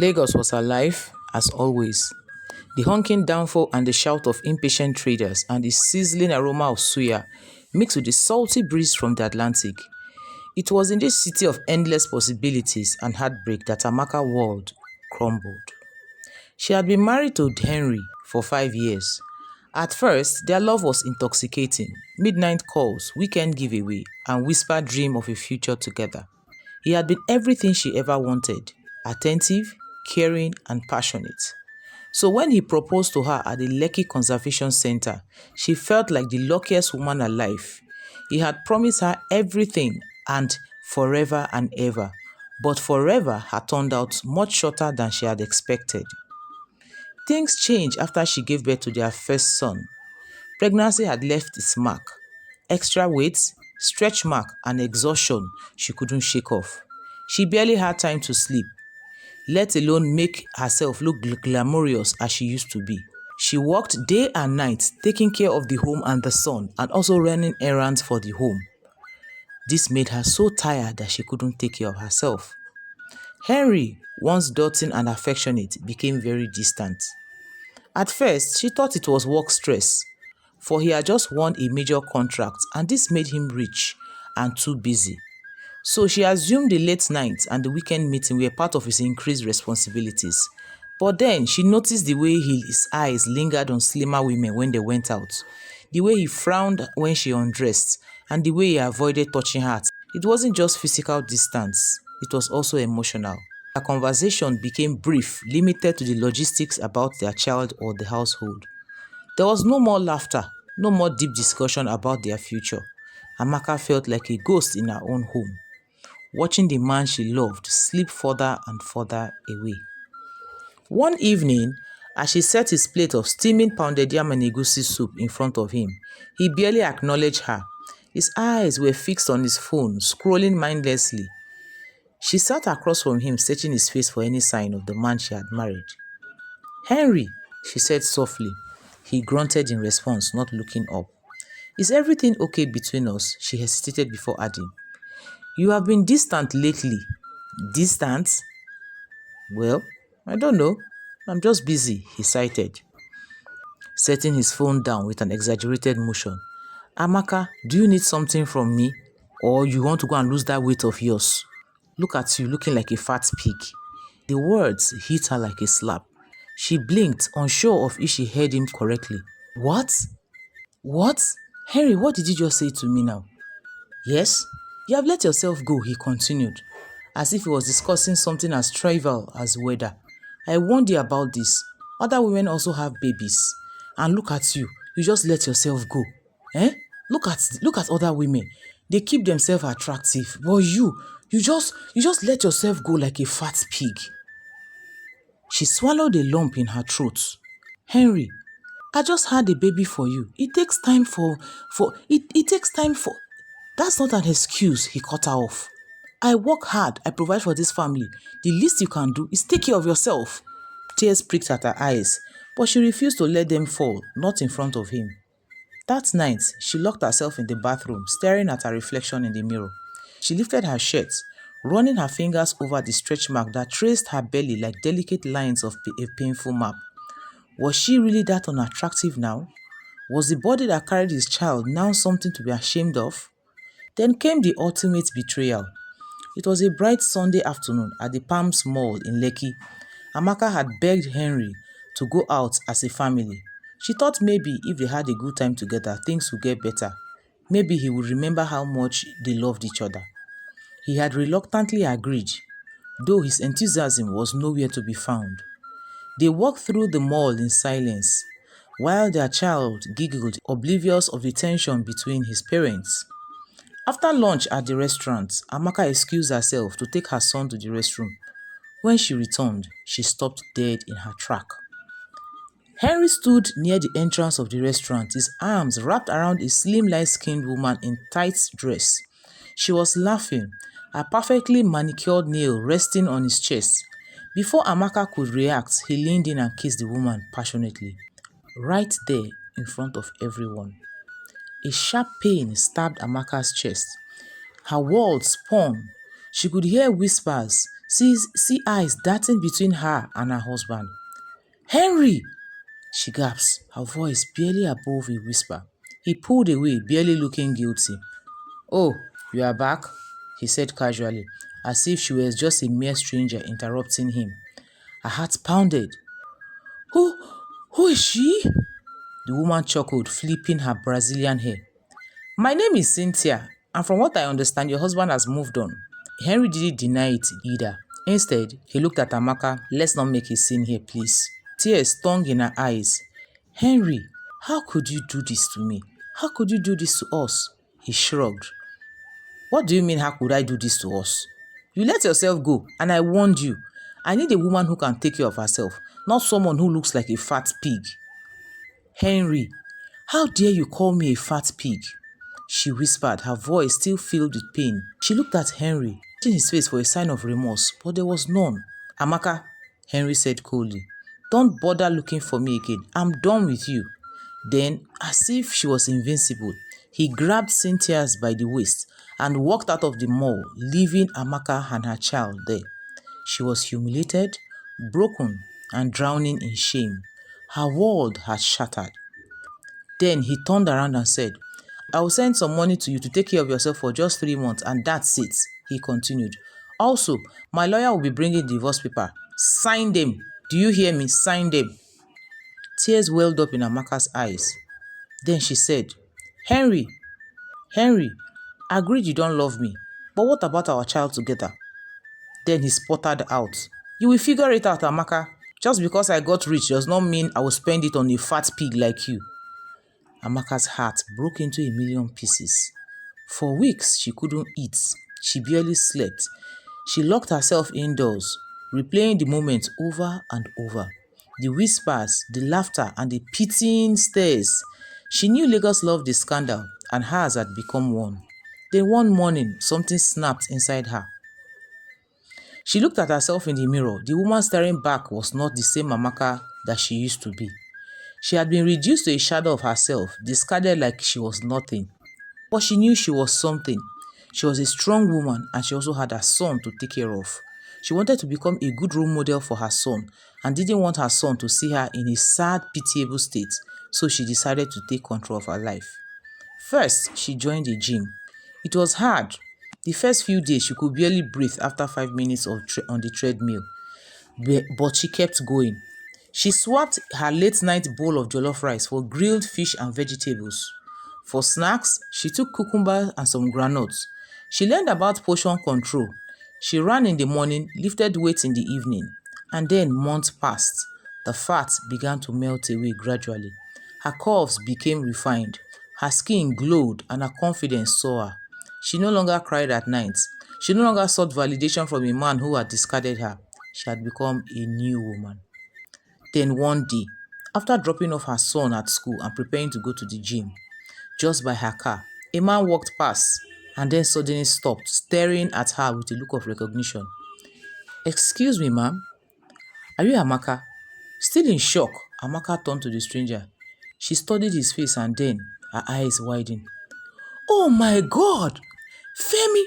Lagos was alive, as always. The honking downfall and the shout of impatient traders and the sizzling aroma of suya mixed with the salty breeze from the Atlantic. It was in this city of endless possibilities and heartbreak that Amaka's world crumbled. She had been married to Henry for 5 years. At first, their love was intoxicating, midnight calls, weekend giveaway, and whispered dream of a future together. He had been everything she ever wanted, attentive, caring, and passionate. So when he proposed to her at the Lekki Conservation Center, she felt like the luckiest woman alive. He had promised her everything and forever and ever, but forever had turned out much shorter than she had expected. Things changed after she gave birth to their first son. Pregnancy had left its mark. Extra weight, stretch mark, and exhaustion she couldn't shake off. She barely had time to sleep, let alone make herself look glamorous as she used to be. She worked day and night, taking care of the home and the son, and also running errands for the home. This made her so tired that she couldn't take care of herself. Henry, once doting and affectionate, became very distant. At first, she thought it was work stress, for he had just won a major contract and this made him rich and too busy. So she assumed the late nights and the weekend meeting were part of his increased responsibilities. But then she noticed the way his eyes lingered on slimmer women when they went out, the way he frowned when she undressed, and the way he avoided touching her. It wasn't just physical distance, it was also emotional. Their conversation became brief, limited to the logistics about their child or the household. There was no more laughter, no more deep discussion about their future. Amaka felt like a ghost in her own home, watching the man she loved slip further and further away. One evening, as she set his plate of steaming pounded yam and egusi soup in front of him, he barely acknowledged her. His eyes were fixed on his phone, scrolling mindlessly. She sat across from him, searching his face for any sign of the man she had married. "Henry," she said softly. He grunted in response, not looking up. "Is everything okay between us?" she hesitated before adding. "You have been distant lately." "Distant?" "Well, I don't know. I'm just busy," he cited, setting his phone down with an exaggerated motion. "Amaka, do you need something from me? Or you want to go and lose that weight of yours? Look at you, looking like a fat pig." The words hit her like a slap. She blinked, unsure of if she heard him correctly. "What? What? Henry, what did you just say to me now?" "Yes, you have let yourself go," he continued, as if he was discussing something as trivial as weather. "I warned you about this. Other women also have babies. And look at you, you just let yourself go. Eh? Look at other women. They keep themselves attractive. But you just let yourself go like a fat pig." She swallowed a lump in her throat. "Henry, I just had a baby for you. It takes time it takes time for." "That's not an excuse," he cut her off. "I work hard. I provide for this family. The least you can do is take care of yourself." Tears pricked at her eyes, but she refused to let them fall, not in front of him. That night, she locked herself in the bathroom, staring at her reflection in the mirror. She lifted her shirt, running her fingers over the stretch mark that traced her belly like delicate lines of a painful map. Was she really that unattractive now? Was the body that carried his child now something to be ashamed of? Then came the ultimate betrayal. It was a bright Sunday afternoon at the Palms Mall in Lekki. Amaka had begged Henry to go out as a family. She thought maybe if they had a good time together, things would get better. Maybe he would remember how much they loved each other. He had reluctantly agreed, though his enthusiasm was nowhere to be found. They walked through the mall in silence, while their child giggled, oblivious of the tension between his parents. After lunch at the restaurant, Amaka excused herself to take her son to the restroom. When she returned, she stopped dead in her track. Henry stood near the entrance of the restaurant, his arms wrapped around a slim, light-skinned woman in tight dress. She was laughing, a perfectly manicured nail resting on his chest. Before Amaka could react, he leaned in and kissed the woman passionately, right there in front of everyone. A sharp pain stabbed Amaka's chest. Her world spun. She could hear whispers, see eyes darting between her and her husband. Henry! She gasps, her voice barely above a whisper. He pulled away, barely looking guilty. Oh, you are back? He said casually, as if she was just a mere stranger interrupting him. Her heart pounded. Who, who is she? The woman chuckled, flipping her Brazilian hair. My name is Cynthia, and from what I understand, your husband has moved on. Henry didn't deny it either. Instead, he looked at Amaka. Let's not make a scene here, please. Tears stung in her eyes. Henry, how could you do this to me? How could you do this to us? He shrugged. What do you mean, how could I do this to us? You let yourself go, and I warned you. I need a woman who can take care of herself, not someone who looks like a fat pig. Henry, how dare you call me a fat pig? She whispered, her voice still filled with pain. She looked at Henry, watching his face for a sign of remorse, but there was none. Amaka, Henry said coldly, don't bother looking for me again. I'm done with you. Then, as if she was invincible, he grabbed Cynthia's by the waist and walked out of the mall, leaving Amaka and her child there. She was humiliated, broken, and drowning in shame. Her world had shattered. Then he turned around and said, I will send some money to you to take care of yourself for just 3 months, and that's it, he continued. Also, my lawyer will be bringing divorce paper. Sign them. Do you hear me? Sign them. Tears welled up in Amaka's eyes. Then she said, Henry, I agreed you don't love me, but what about our child together? Then he sputtered out, you will figure it out, Amaka. Just because I got rich does not mean I will spend it on a fat pig like you. Amaka's heart broke into a million pieces. For weeks, she couldn't eat. She barely slept. She locked herself indoors, replaying the moment over and over. The whispers, the laughter, and the pitying stares. She knew Lagos loved the scandal, and hers had become one. Then one morning, something snapped inside her. She looked at herself in the mirror. The woman staring back was not the same Amaka that she used to be. She had been reduced to a shadow of herself, discarded like she was nothing. But she knew she was something. She was a strong woman, and she also had her son to take care of. She wanted to become a good role model for her son and didn't want her son to see her in a sad, pitiable state, so she decided to take control of her life. First, she joined a gym. It was hard. The first few days, she could barely breathe after 5 minutes on the treadmill, but she kept going. She swapped her late-night bowl of jollof rice for grilled fish and vegetables. For snacks, she took cucumber and some granules. She learned about portion control. She ran in the morning, lifted weights in the evening, and then months passed. The fat began to melt away gradually. Her curves became refined. Her skin glowed and her confidence soared. She no longer cried at night. She no longer sought validation from a man who had discarded her. She had become a new woman. Then one day, after dropping off her son at school and preparing to go to the gym, just by her car, a man walked past and then suddenly stopped, staring at her with a look of recognition. Excuse me, ma'am. Are you Amaka? Still in shock, Amaka turned to the stranger. She studied his face and then her eyes widened. Oh my God! Femi!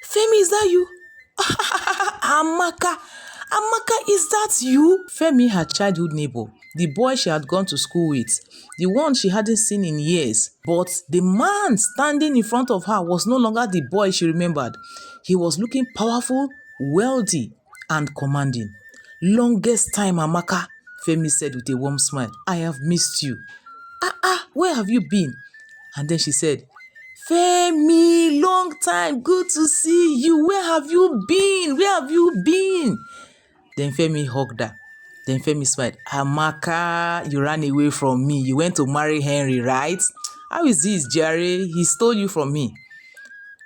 Femi, is that you? Amaka! Amaka, is that you? Femi, her childhood neighbor, the boy she had gone to school with, the one she hadn't seen in years. But the man standing in front of her was no longer the boy she remembered. He was looking powerful, wealthy, and commanding. Longest time, Amaka, Femi said with a warm smile. I have missed you. Where have you been? And then she said, Femi, long time, good to see you. Where have you been? Where have you been? Then Femi hugged her. Then Femi smiled. Amaka, you ran away from me. You went to marry Henry, right? How is this, Jerry? He stole you from me.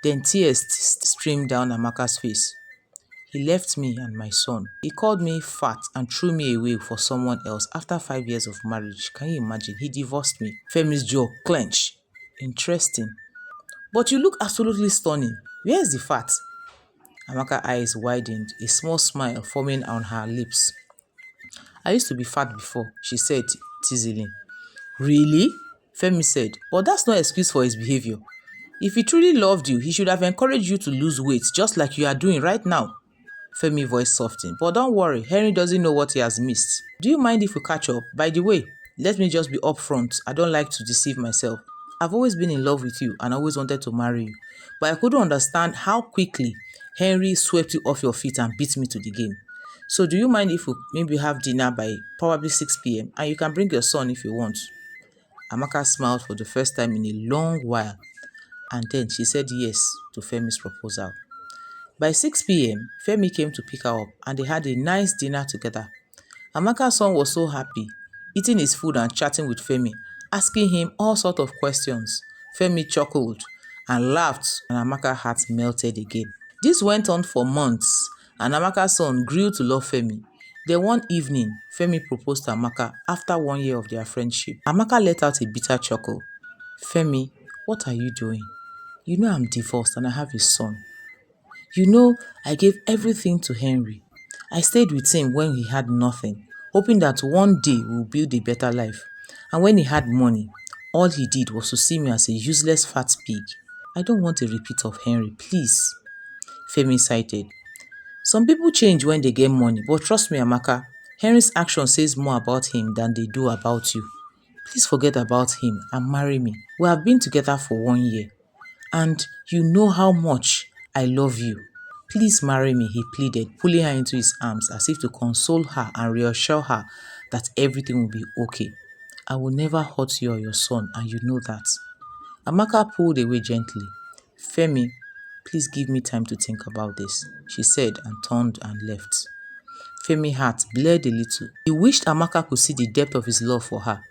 Then tears streamed down Amaka's face. He left me and my son. He called me fat and threw me away for someone else after 5 years of marriage. Can you imagine? He divorced me. Femi's jaw clenched. Interesting. But you look absolutely stunning. Where's the fat? Amaka's eyes widened, a small smile forming on her lips. I used to be fat before, she said teasingly. Really? Femi said, but that's no excuse for his behavior. If he truly loved you, he should have encouraged you to lose weight, just like you are doing right now. Femi voice softened. But don't worry, Henry doesn't know what he has missed. Do you mind if we catch up? By the way, let me just be upfront. I don't like to deceive myself. I've always been in love with you and I always wanted to marry you. But I couldn't understand how quickly Henry swept you off your feet and beat me to the game. So do you mind if we maybe have dinner by probably 6 p.m. and you can bring your son if you want? Amaka smiled for the first time in a long while and then she said yes to Femi's proposal. By 6 p.m., Femi came to pick her up and they had a nice dinner together. Amaka's son was so happy, eating his food and chatting with Femi, asking him all sorts of questions. Femi chuckled and laughed and Amaka's heart melted again. This went on for months and Amaka's son grew to love Femi. Then one evening, Femi proposed to Amaka after 1 year of their friendship. Amaka let out a bitter chuckle. Femi, what are you doing? You know I'm divorced and I have a son. You know, I gave everything to Henry. I stayed with him when he had nothing, hoping that one day we'll build a better life. And when he had money, all he did was to see me as a useless fat pig. I don't want a repeat of Henry, please. Femi cited. Some people change when they get money, but trust me, Amaka, Henry's action says more about him than they do about you. Please forget about him and marry me. We have been together for 1 year. And you know how much I love you. Please marry me, he pleaded, pulling her into his arms as if to console her and reassure her that everything will be okay. I will never hurt you or your son, and you know that. Amaka pulled away gently. Femi, please give me time to think about this, she said and turned and left. Femi's heart bled a little. He wished Amaka could see the depth of his love for her.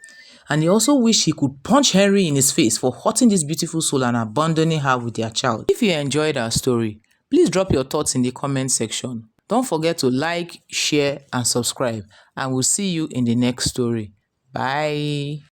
And he also wished he could punch Henry in his face for hurting this beautiful soul and abandoning her with their child. If you enjoyed our story, please drop your thoughts in the comment section. Don't forget to like, share, and subscribe. And we'll see you in the next story. Bye.